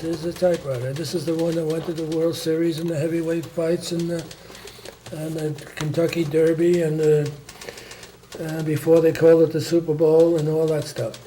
This is a typewriter. This is the one that went to the World Series and the heavyweight fights and the Kentucky Derby and before they called it the Super Bowl and all that stuff.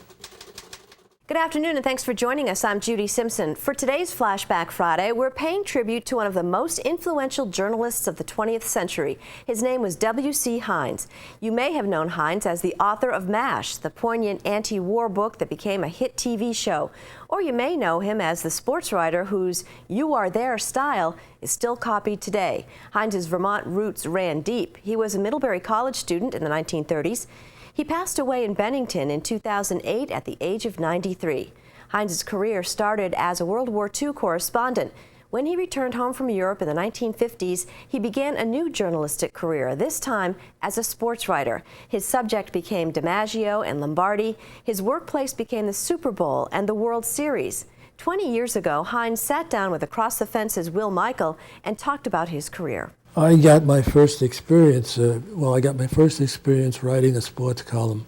Good afternoon and thanks for joining us. I'm Judy Simpson. For today's Flashback Friday, we're paying tribute to one of the most influential journalists of the 20th century. His name was W.C. Heinz. You may have known Heinz as the author of MASH, the poignant anti-war book that became a hit TV show. Or you may know him as the sports writer whose "You Are There" style is still copied today. Heinz's Vermont roots ran deep. He was a Middlebury College student in the 1930s. He passed away in Bennington in 2008 at the age of 93. Heinz's career started as a World War II correspondent. When he returned home from Europe in the 1950s, he began a new journalistic career, this time as a sports writer. His subject became DiMaggio and Lombardi. His workplace became the Super Bowl and the World Series. 20 years ago, Heinz sat down with Across the Fence's Will Michael and talked about his career. I got my first experience, writing a sports column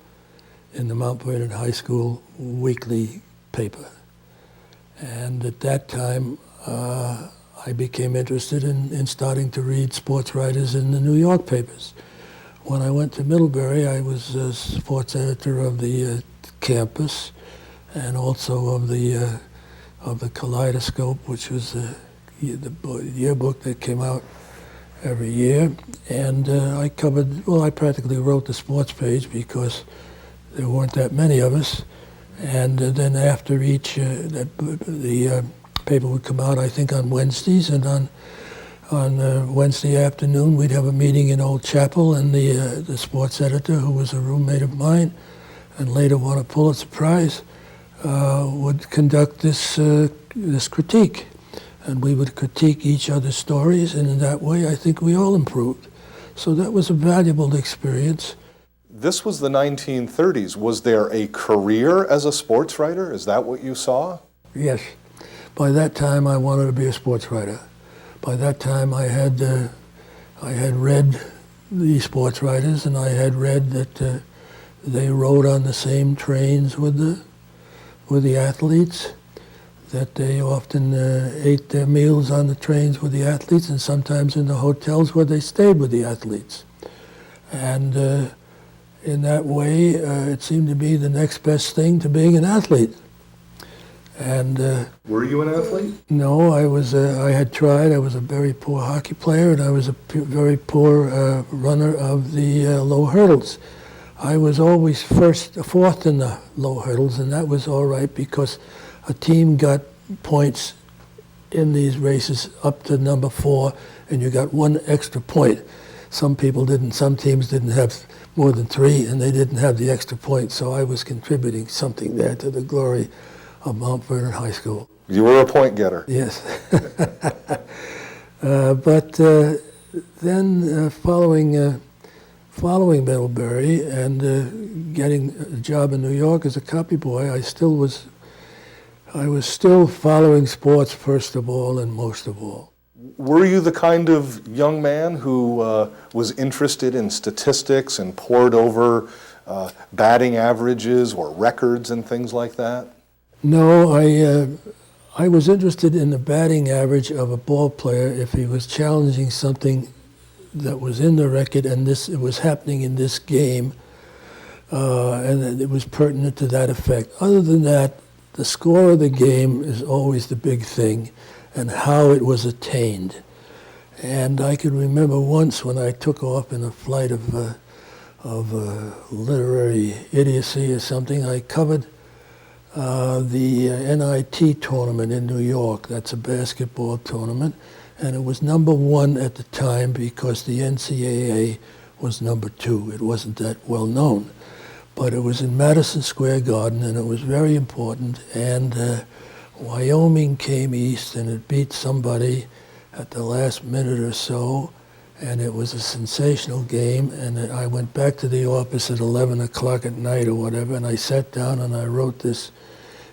in the Mount Vernon High School weekly paper. And at that time, I became interested in starting to read sports writers in the New York papers. When I went to Middlebury, I was a sports editor of the campus and also of the Kaleidoscope, which was the yearbook that came out every year. And I practically wrote the sports page because there weren't that many of us. And then after each, the paper would come out, I think, on Wednesdays, and on Wednesday afternoon we'd have a meeting in Old Chapel, and the sports editor, who was a roommate of mine and later won a Pulitzer Prize, would conduct this critique. And we would critique each other's stories, and in that way I think we all improved. So that was a valuable experience. This was the 1930s. Was there a career as a sports writer? Is that what you saw? Yes. By that time I wanted to be a sports writer. By that time I had read the sports writers, and I had read that they rode on the same trains with the athletes, that they often ate their meals on the trains with the athletes and sometimes in the hotels where they stayed with the athletes. And in that way, it seemed to be the next best thing to being an athlete. And were you an athlete? No, I had tried. I was a very poor hockey player, and I was a very poor runner of the low hurdles. I was always fourth in the low hurdles, and that was all right because a team got points in these races up to number 4, and you got 1 extra point. Some people didn't. Some teams didn't have more than 3, and they didn't have the extra point. So I was contributing something there to the glory of Mount Vernon High School. You were a point getter. Yes. But then following Middlebury and getting a job in New York as a copy boy, I was still following sports first of all and most of all. Were you the kind of young man who was interested in statistics and pored over batting averages or records and things like that? No, I was interested in the batting average of a ball player if he was challenging something that was in the record and it was happening in this game, and it was pertinent to that effect. Other than that, the score of the game is always the big thing, and how it was attained. And I could remember once when I took off in a flight of literary idiocy or something, I covered the NIT tournament in New York. That's a basketball tournament, and it was number 1 at the time because the NCAA was number 2. It wasn't that well known. But it was in Madison Square Garden, and it was very important, and Wyoming came east, and it beat somebody at the last minute or so, and it was a sensational game, and I went back to the office at 11 o'clock at night or whatever, and I sat down and I wrote this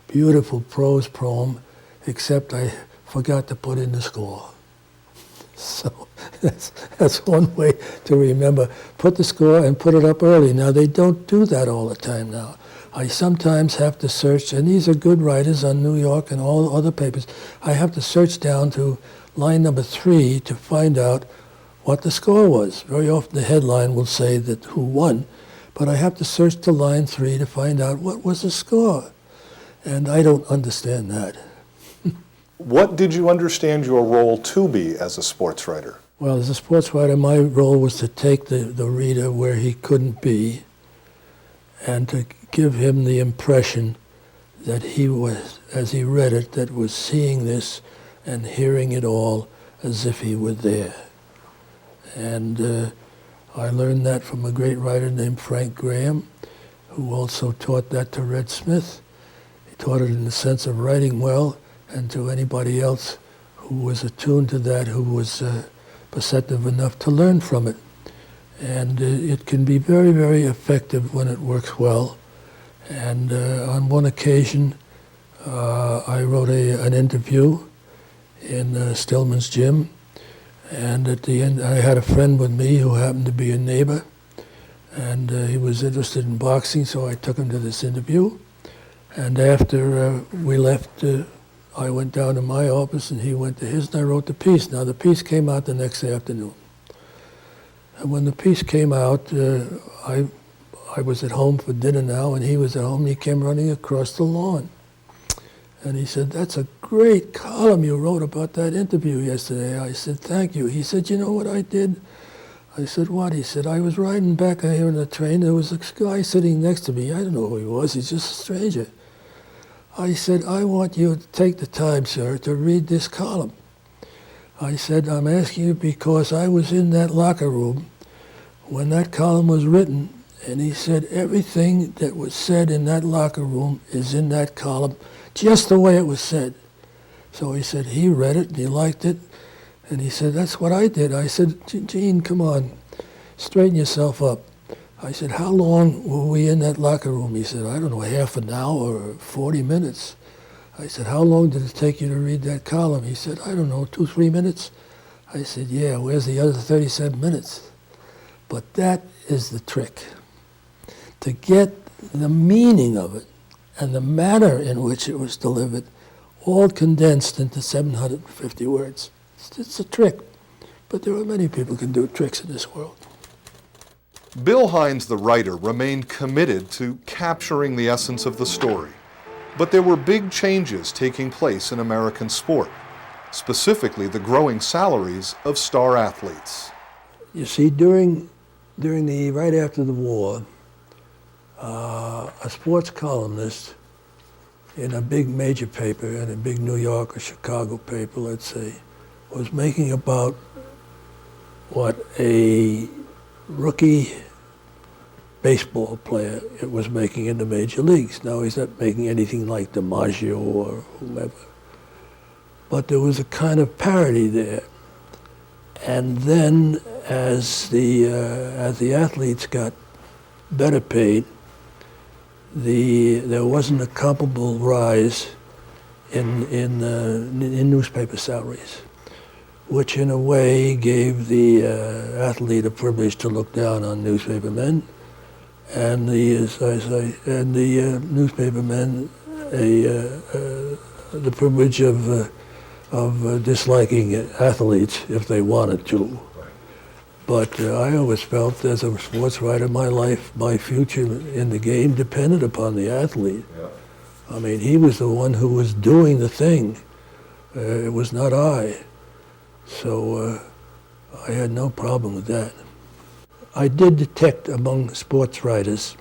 beautiful prose poem, except I forgot to put in the score. So that's one way to remember. Put the score and put it up early. Now, they don't do that all the time now. I sometimes have to search, and these are good writers on New York and all other papers. I have to search down to line number 3 to find out what the score was. Very often the headline will say that who won, but I have to search to line 3 to find out what was the score. And I don't understand that. What did you understand your role to be as a sports writer? Well, as a sports writer, my role was to take the reader where he couldn't be and to give him the impression that he was, as he read it, that was seeing this and hearing it all as if he were there. And I learned that from a great writer named Frank Graham, who also taught that to Red Smith. He taught it in the sense of writing well, and to anybody else who was attuned to that, who was perceptive enough to learn from it. And it can be very, very effective when it works well. And on one occasion, I wrote an interview in Stillman's gym, and at the end, I had a friend with me who happened to be a neighbor, and he was interested in boxing, so I took him to this interview. And after we left, I went down to my office and he went to his, and I wrote the piece. Now, the piece came out the next afternoon. And when the piece came out, I was at home for dinner now, and he was at home, and he came running across the lawn. And he said, "That's a great column you wrote about that interview yesterday." I said, "Thank you." He said, "You know what I did?" I said, "What?" He said, "I was riding back here in the train. There was a guy sitting next to me. I don't know who he was. He's just a stranger." I said, "I want you to take the time, sir, to read this column." I said, "I'm asking you because I was in that locker room when that column was written," and he said, "Everything that was said in that locker room is in that column, just the way it was said." So he said he read it and he liked it, and he said, "That's what I did." I said, "Gene, come on, straighten yourself up." I said, "How long were we in that locker room?" He said, "I don't know, half an hour or 40 minutes. I said, "How long did it take you to read that column?" He said, "I don't know, 2-3 minutes." I said, "Yeah, where's the other 37 minutes?" But that is the trick. To get the meaning of it and the manner in which it was delivered, all condensed into 750 words. It's a trick, but there are many people who can do tricks in this world. Bill Heinz, the writer, remained committed to capturing the essence of the story. But there were big changes taking place in American sport, specifically the growing salaries of star athletes. You see, right after the war, a sports columnist in a big major paper, in a big New York or Chicago paper, let's say, was making about what a rookie baseball player it was making in the major leagues. Now, he's not making anything like DiMaggio or whomever. But there was a kind of parity there. And then as the athletes got better paid, there wasn't a comparable rise in newspaper salaries, which in a way gave the athlete a privilege to look down on newspaper men, and the newspaper men the privilege of disliking athletes if they wanted to. But I always felt, as a sports writer, my future in the game depended upon the athlete. Yeah. I mean, he was the one who was doing the thing. It was not I. So I had no problem with that. I did detect among sports writers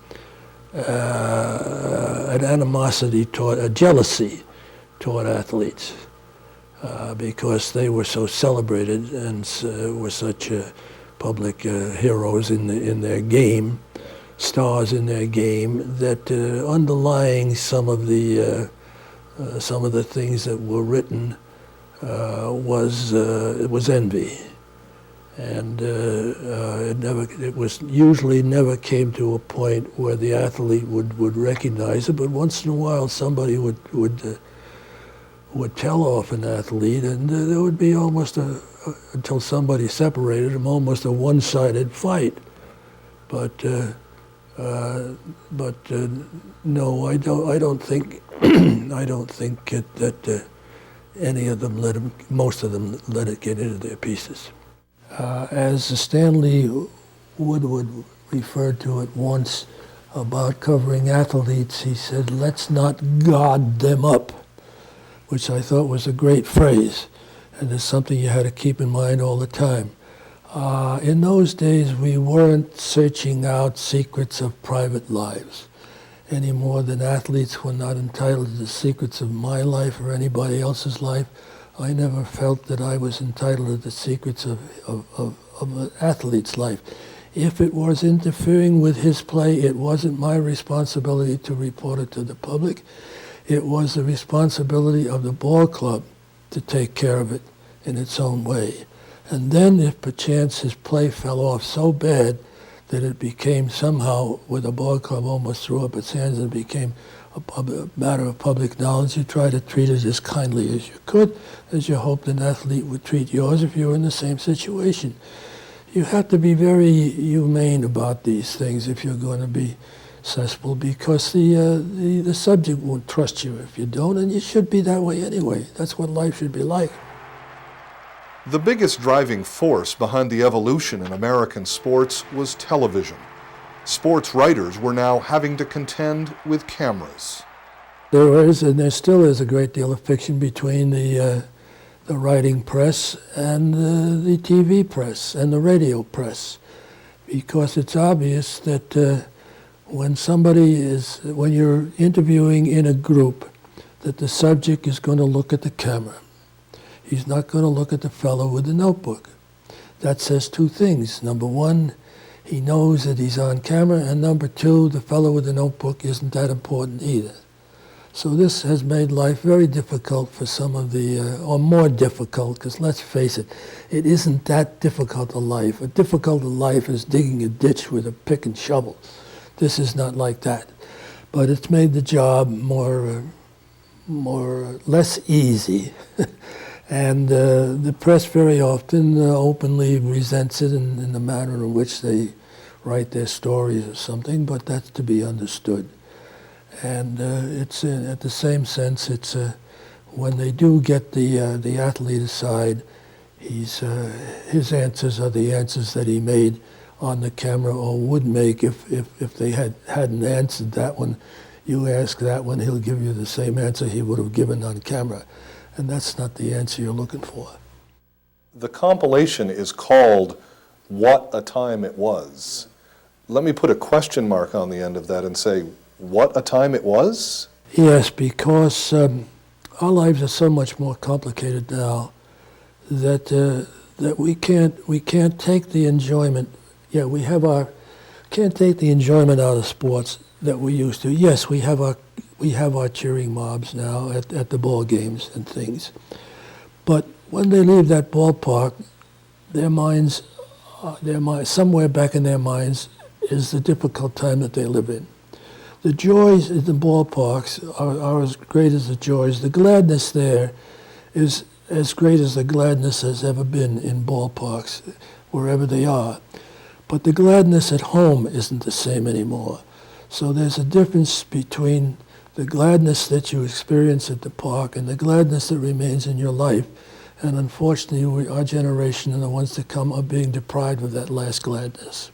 an animosity a jealousy toward athletes because they were so celebrated and were such public heroes in their game, stars in their game, that underlying some of the things that were written was envy. And it usually never came to a point where the athlete would recognize it, but once in a while somebody would tell off an athlete, and there would be almost until somebody separated them, almost a one-sided fight. But no, I don't think that any of them most of them let it get into their pieces. As Stanley Woodward referred to it once about covering athletes, he said, "Let's not God them up," which I thought was a great phrase, and it's something you had to keep in mind all the time. In those days, we weren't searching out secrets of private lives any more than athletes were not entitled to the secrets of my life or anybody else's life. I never felt that I was entitled to the secrets of an athlete's life. If it was interfering with his play, it wasn't my responsibility to report it to the public. It was the responsibility of the ball club to take care of it in its own way. And then if perchance his play fell off so bad that it became somehow, where the ball club almost threw up its hands and became a matter of public knowledge, you try to treat it as kindly as you could, as you hoped an athlete would treat yours if you were in the same situation. You have to be very humane about these things if you're going to be successful, because the subject won't trust you if you don't, and you should be that way anyway. That's what life should be like. The biggest driving force behind the evolution in American sports was television. Sports writers were now having to contend with cameras. There is, and there still is, a great deal of fiction between the writing press and the TV press and the radio press, because it's obvious that when you're interviewing in a group, that the subject is going to look at the camera. He's not going to look at the fellow with the notebook. That says two things. Number one, he knows that he's on camera, and number two, the fellow with the notebook isn't that important either. So this has made life very difficult for some of or more difficult, because let's face it, it isn't that difficult a life. A difficult life is digging a ditch with a pick and shovel. This is not like that. But it's made the job less easy. And the press very often openly resents it in the manner in which they write their stories or something, but that's to be understood. And it's at the same sense, it's when they do get the athlete aside, his answers are the answers that he made on the camera, or would make if they hadn't answered that one. You ask that one, he'll give you the same answer he would have given on camera. And that's not the answer you're looking for. The compilation is called What a Time It Was. Let me put a question mark on the end of that and say, what a time it was? Yes, because our lives are so much more complicated now that we can't take the enjoyment. Yeah, can't take the enjoyment out of sports that we used to. Yes, we have our cheering mobs now at the ball games and things. But when they leave that ballpark, their minds, somewhere back in their minds is the difficult time that they live in. The joys in the ballparks are as great as the joys. The gladness there is as great as the gladness has ever been in ballparks, wherever they are. But the gladness at home isn't the same anymore. So there's a difference between the gladness that you experience at the park and the gladness that remains in your life. And unfortunately, our generation and the ones to come are being deprived of that last gladness.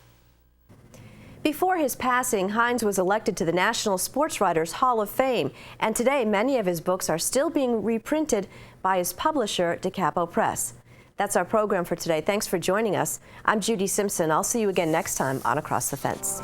Before his passing, Heinz was elected to the National Sports Writers Hall of Fame, and today many of his books are still being reprinted by his publisher, DeCapo Press. That's our program for today. Thanks for joining us. I'm Judy Simpson. I'll see you again next time on Across the Fence.